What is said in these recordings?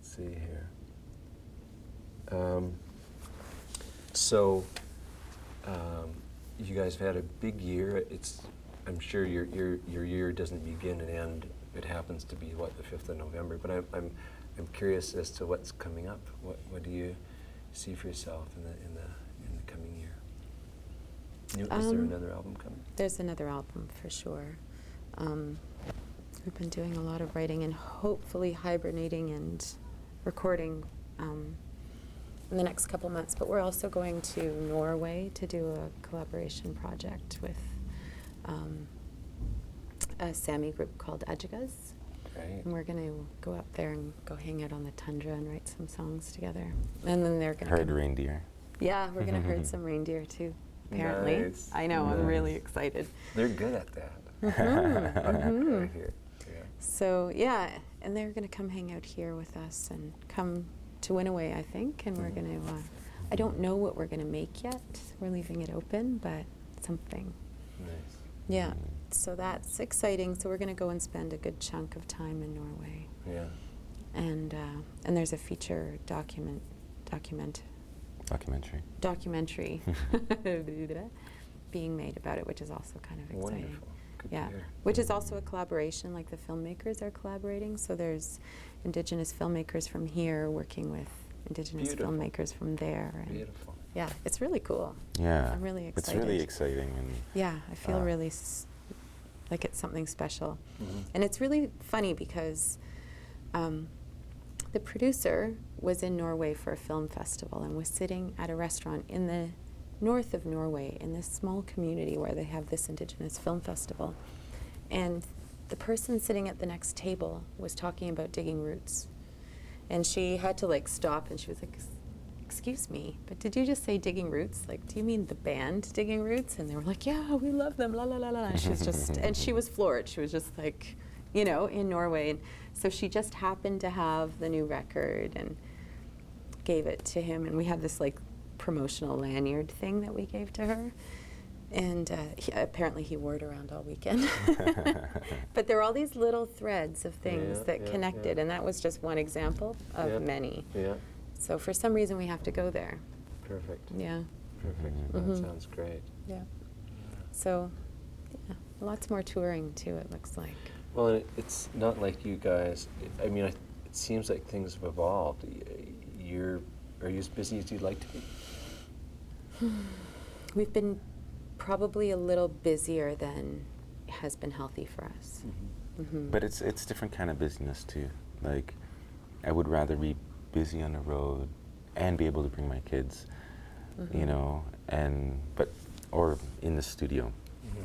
see here. So, you guys have had a big year. I'm sure your year doesn't begin and end. It happens to be what, the 5th of November. But I'm curious as to what's coming up. What do you see for yourself in the coming year? Is there another album coming? There's another album for sure. We've been doing a lot of writing and hopefully hibernating and recording in the next couple months. But we're also going to Norway to do a collaboration project with a Sami group called Ajigas. Right. And we're going to go up there and go hang out on the tundra and write some songs together. And then they're going to Herd reindeer. Yeah, we're going to herd some reindeer too, apparently. Nice. I know, Nice. I'm really excited. They're good at that. Right here. Yeah. So yeah, and they're going to come hang out here with us and come to Winnoway, I think, and we're going to, I don't know what we're going to make yet. We're leaving it open, but something. Nice. Yeah, so that's exciting. So we're going to go and spend a good chunk of time in Norway. Yeah. And there's a feature documentary being made about it, which is also kind of exciting. Wonderful. Good to Yeah, hear. which is also a collaboration, like the filmmakers are collaborating. So there's Indigenous filmmakers from here working with Indigenous Beautiful. filmmakers from there. And Beautiful. yeah, it's really cool. Yeah. I'm really It's excited. really exciting. And Yeah, I feel really like it's something special. Mhm. And it's really funny because the producer was in Norway for a film festival and was sitting at a restaurant in the north of Norway in this small community where they have this Indigenous film festival. And the person sitting at the next table was talking about digging roots. And she had to like stop and she was like, excuse me, but did you just say Digging Roots? Like, do you mean the band Digging Roots? And they were like, yeah, we love them, la la la la. And she was just, and she was floored. She was just like, you know, in Norway. And so she just happened to have the new record and gave it to him. And we had this like promotional lanyard thing that we gave to her. And apparently he wore it around all weekend. But there were all these little threads of things that connected. And that was just one example of many. Yeah. So for some reason we have to go there. Perfect. Yeah. Perfect. That sounds great. Yeah. So, yeah, lots more touring too, it looks like. Well, and it's not like you guys, I mean, it seems like things have evolved. Are you as busy as you'd like to be? We've been probably a little busier than has been healthy for us. But it's different kind of business too. Like, I would rather be busy on the road and be able to bring my kids, you know, or in the studio.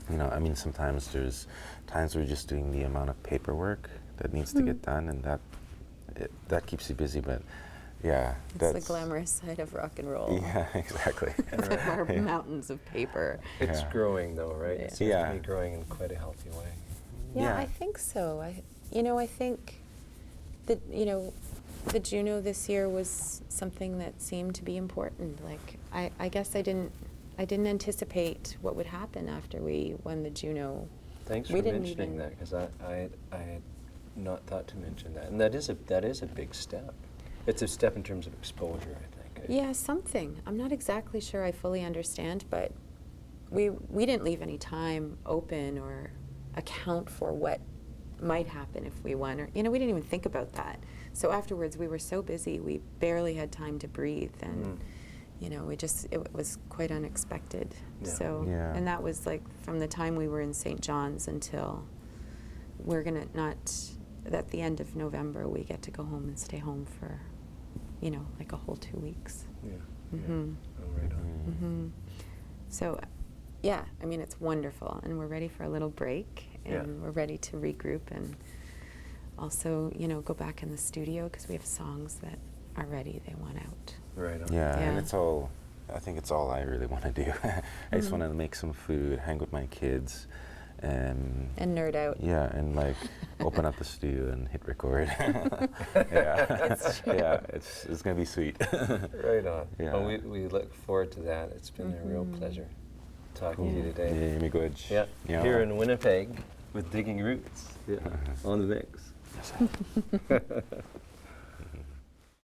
You know, I mean, sometimes there's times we're just doing the amount of paperwork that needs to get done, and that keeps you busy. But yeah, It's the glamorous side of rock and roll. Yeah, exactly. Our mountains of paper. It's growing though, right? Yeah. It seems to be growing in quite a healthy way. Yeah, I think so. I think that, the Juno this year was something that seemed to be important. Like, I guess I didn't anticipate what would happen after we won the Juno. Thanks for mentioning that, because I had not thought to mention that, and that is a big step. It's a step in terms of exposure, I think. Yeah, something. I'm not exactly sure I fully understand, but we didn't leave any time open or account for what might happen if we won, or we didn't even think about that. So afterwards, we were so busy, we barely had time to breathe, and it was quite unexpected. Yeah. So, and that was like from the time we were in St. John's until at the end of November, we get to go home and stay home for, like a whole 2 weeks. Yeah. Mm-hmm. Oh, right on. So, yeah, I mean, it's wonderful, and we're ready for a little break, and we're ready to regroup and also, go back in the studio because we have songs that are ready, they want out. Right on. Yeah, and I think it's all I really want to do. I just want to make some food, hang with my kids, and nerd out. Yeah, and like open up the studio and hit record. It's gonna be sweet. Right on. Yeah. Well, we look forward to that. It's been a real pleasure talking to you today. Yeah, me good. Yeah. Here in Winnipeg with Digging Roots. Yeah. On the mix.